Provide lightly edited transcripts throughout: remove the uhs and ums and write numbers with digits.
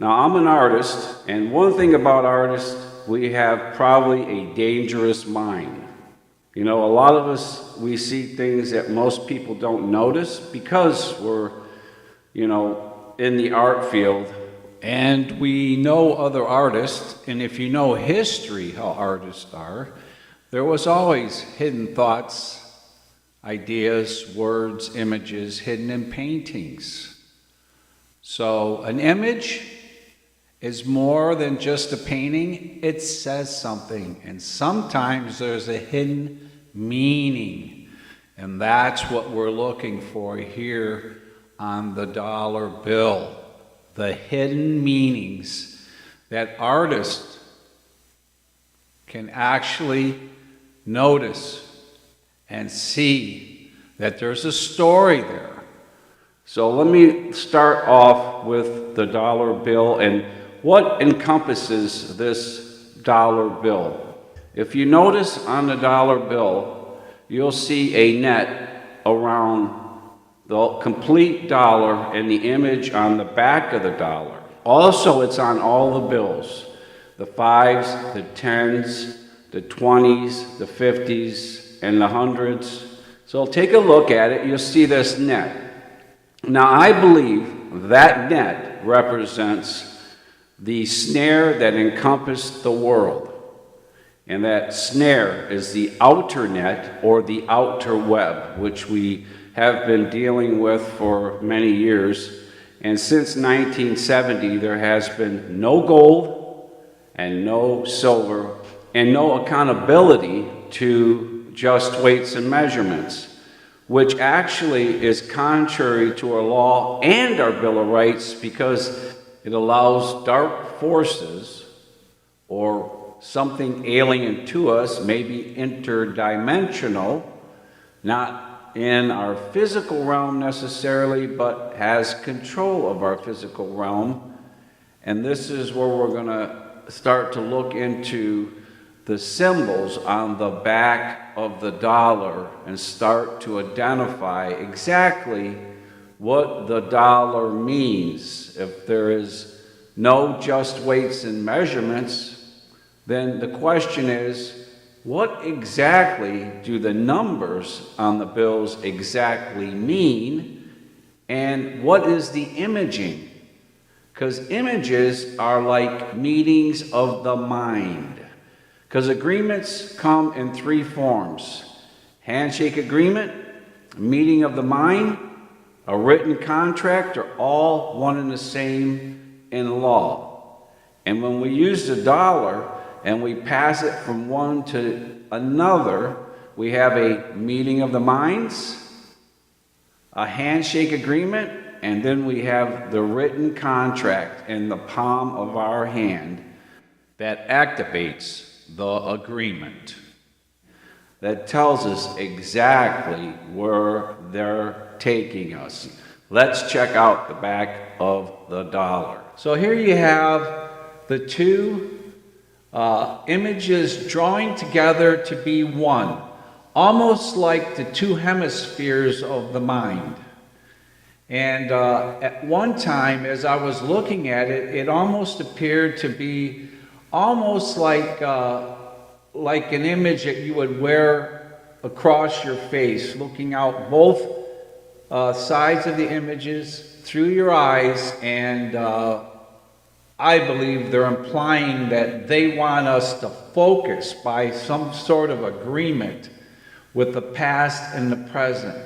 Now, I'm an artist, and one thing about artists, we have probably a dangerous mind. You know, a lot of us, we see things that most people don't notice because we're, in the art field. And we know other artists, and if you know history, how artists are, there was always hidden thoughts, ideas, words, images hidden in paintings. So an image is more than just a painting. It says something, and sometimes there's a hidden meaning, and that's what we're looking for here on the dollar bill. The hidden meanings that artists can actually notice and see that there's a story there. So let me start off with the dollar bill and what encompasses this dollar bill. If you notice on the dollar bill, you'll see a net around the complete dollar and the image on the back of the dollar. Also, it's on all the bills, the 5s, the 10s, the 20s, the 50s, and the 100s. So take a look at it, you'll see this net. Now, I believe that net represents the snare that encompassed the world. And that snare is the outer net or the outer web, which we have been dealing with for many years. And since 1970, there has been no gold and no silver and no accountability to just weights and measurements, which actually is contrary to our law and our Bill of Rights because it allows dark forces or something alien to us, maybe interdimensional, not in our physical realm necessarily, but has control of our physical realm. And this is where we're going to start to look into the symbols on the back of the dollar and start to identify exactly what the dollar means. If there is no just weights and measurements, then the question is, what exactly do the numbers on the bills exactly mean? And what is the imaging? Because images are like meetings of the mind. Because agreements come in 3 forms: handshake agreement, meeting of the mind, a written contract, are all one and the same in law. And when we use the dollar and we pass it from one to another, we have a meeting of the minds, a handshake agreement, and then we have the written contract in the palm of our hand that activates the agreement, that tells us exactly where they're taking us. Let's check out the back of the dollar. So here you have the 2 images drawing together to be one, almost like the 2 hemispheres of the mind. And at one time, as I was looking at it, it almost appeared to be almost like an image that you would wear across your face, looking out both sides of the images through your eyes, and I believe they're implying that they want us to focus by some sort of agreement with the past and the present.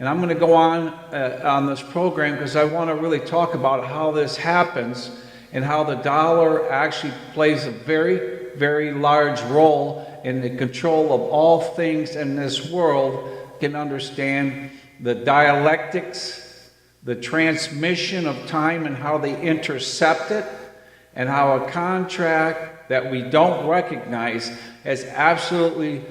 And I'm going to go on this program because I want to really talk about how this happens and how the dollar actually plays a very, very large role in the control of all things in this world. Can understand the dialectics, the transmission of time and how they intercept it, and how a contract that we don't recognize has absolutely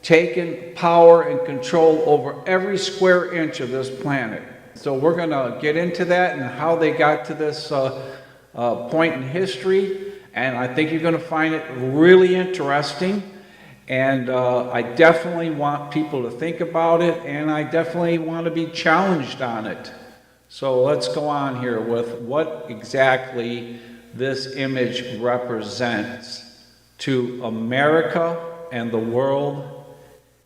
taken power and control over every square inch of this planet. So we're going to get into that and how they got to this point in history, and I think you're going to find it really interesting, and I definitely want people to think about it, and I definitely want to be challenged on it. So let's go on here with what exactly this image represents to America and the world.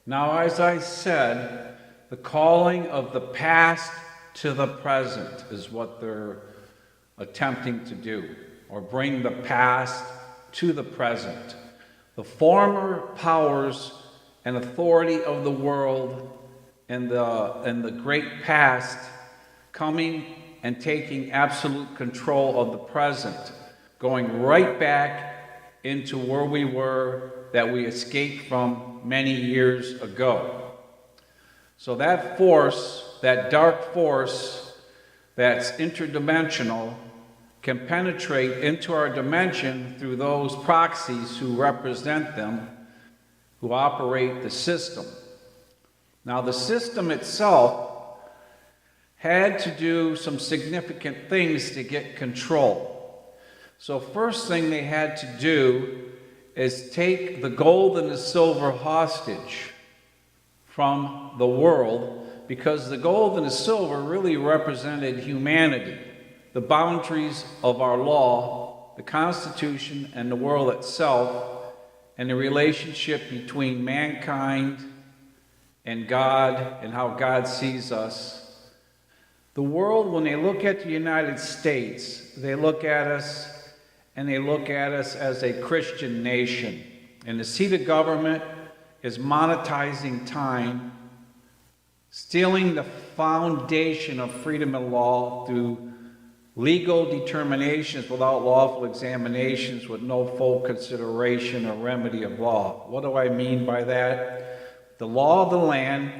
Now, as I said, the calling of the past to the present is what they're attempting to do, or bring the past to the present. The former powers and authority of the world and the great past coming and taking absolute control of the present, going right back into where we were that we escaped from many years ago. So that force, that dark force that's interdimensional, can penetrate into our dimension through those proxies who represent them, who operate the system. Now, the system itself had to do some significant things to get control. So first thing they had to do is take the gold and the silver hostage from the world, because the gold and the silver really represented humanity, the boundaries of our law, the Constitution, and the world itself, and the relationship between mankind and God, and how God sees us. The world, when they look at the United States, they look at us, and they look at us as a Christian nation. And the seat of government is monetizing time, stealing the foundation of freedom and law through legal determinations without lawful examinations, with no full consideration or remedy of law. What do I mean by that? The law of the land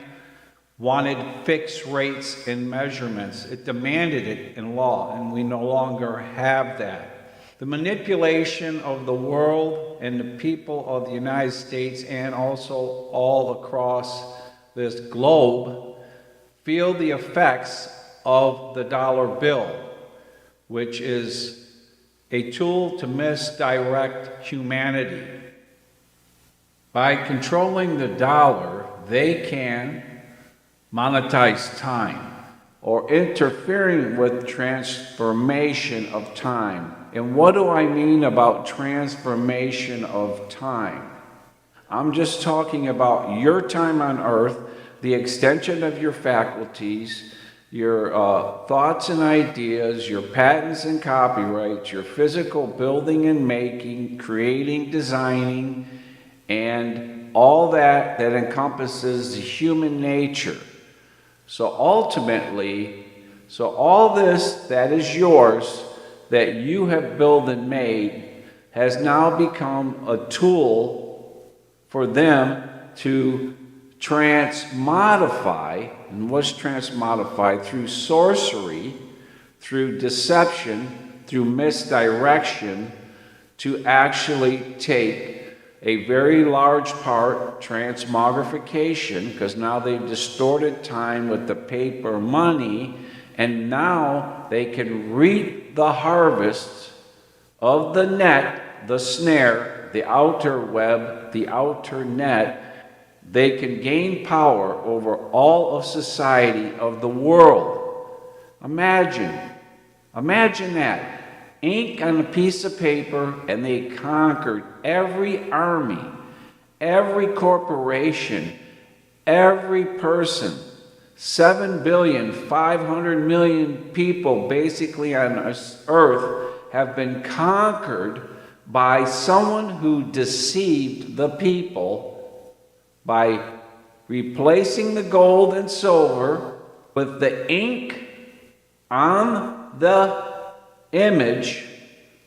wanted fixed rates and measurements. It demanded it in law, and we no longer have that. The manipulation of the world and the people of the United States, and also all across this globe, feel the effects of the dollar bill, which is a tool to misdirect humanity. By controlling the dollar, they can monetize time, or interfering with transformation of time. And what do I mean about transformation of time? I'm just talking about your time on earth, the extension of your faculties, your thoughts and ideas, your patents and copyrights, your physical building and making, creating, designing, and all that encompasses the human nature. So ultimately, all this that is yours, that you have built and made, has now become a tool for them to transmodify. And what's transmodified? Through sorcery, through deception, through misdirection, to actually take a very large part, transmogrification, because now they've distorted time with the paper money, and now they can reap the harvest of the net, the snare, the outer web, the outer net. They can gain power over all of society, of the world. Imagine that. Ink on a piece of paper, and they conquered every army, every corporation, every person. 7,500,000,000 people basically on this earth have been conquered by someone who deceived the people by replacing the gold and silver with the ink on the image,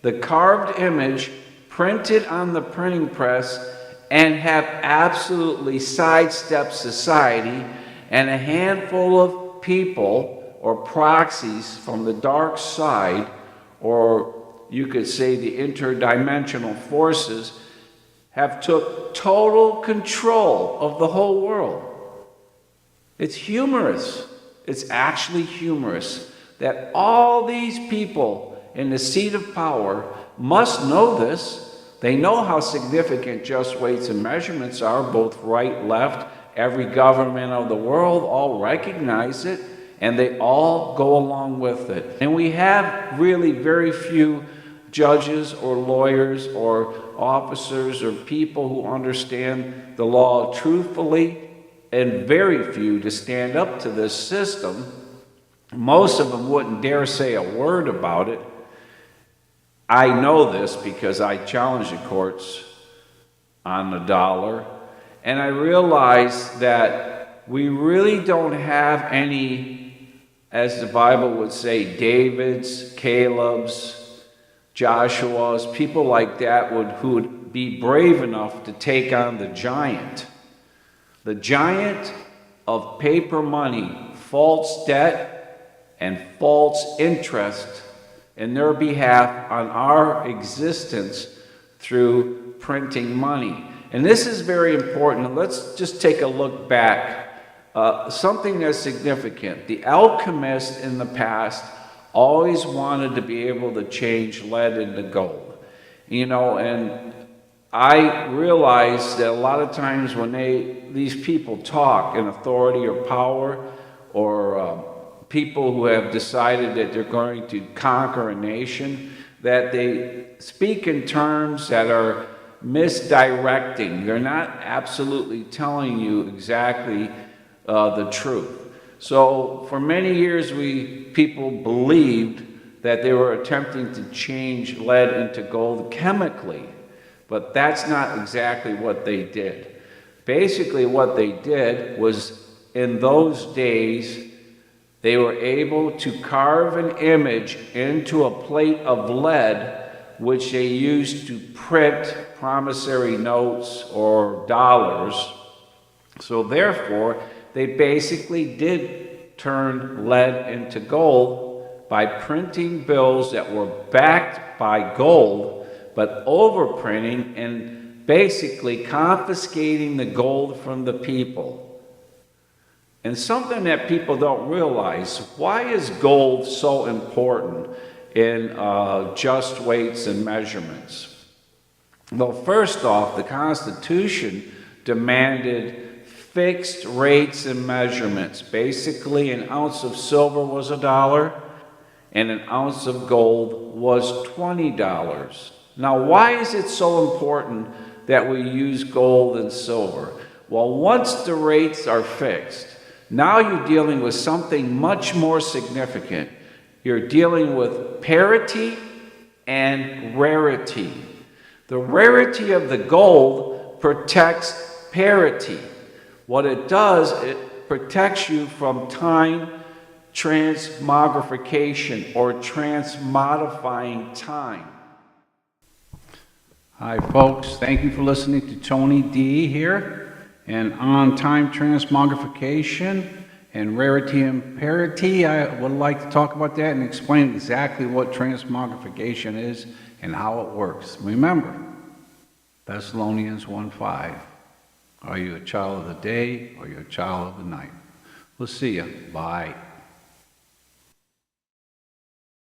the carved image printed on the printing press, and have absolutely sidestepped society, and a handful of people or proxies from the dark side, or you could say the interdimensional forces, have took total control of the whole world. It's humorous. It's actually humorous that all these people in the seat of power must know this. They know how significant just weights and measurements are, both right, left. Every government of the world all recognize it, and they all go along with it. And we have really very few judges or lawyers or officers or people who understand the law truthfully, and very few to stand up to this system. Most of them wouldn't dare say a word about it. I know this because I challenge the courts on the dollar, and I realize that we really don't have any, as the Bible would say, Davids, Caleb's, Joshua's, people like that who would be brave enough to take on the giant of paper money, false debt, and false interest in their behalf on our existence through printing money. And this is very important. Let's just take a look back. Something that's significant. The alchemists in the past always wanted to be able to change lead into gold. And I realize that a lot of times when these people talk in authority or power, or people who have decided that they're going to conquer a nation, that they speak in terms that are misdirecting. They're not absolutely telling you exactly the truth. So for many years, people believed that they were attempting to change lead into gold chemically, but that's not exactly what they did. Basically, what they did was, in those days, they were able to carve an image into a plate of lead, which they used to print promissory notes or dollars. So therefore, they basically did turn lead into gold by printing bills that were backed by gold, but overprinting and basically confiscating the gold from the people. And something that people don't realize, why is gold so important in just weights and measurements? Well, first off, the Constitution demanded fixed rates and measurements. Basically, an ounce of silver was $1, and an ounce of gold was $20. Now, why is it so important that we use gold and silver? Well, once the rates are fixed, now you're dealing with something much more significant. You're dealing with parity and rarity. The rarity of the gold protects parity. What it does, it protects you from time transmogrification or transmodifying time. Hi folks, thank you for listening to Tony D here. And on time transmogrification and rarity and parity, I would like to talk about that and explain exactly what transmogrification is and how it works. Remember, Thessalonians 1:5. Are you a child of the day or are you a child of the night? We'll see you. Bye.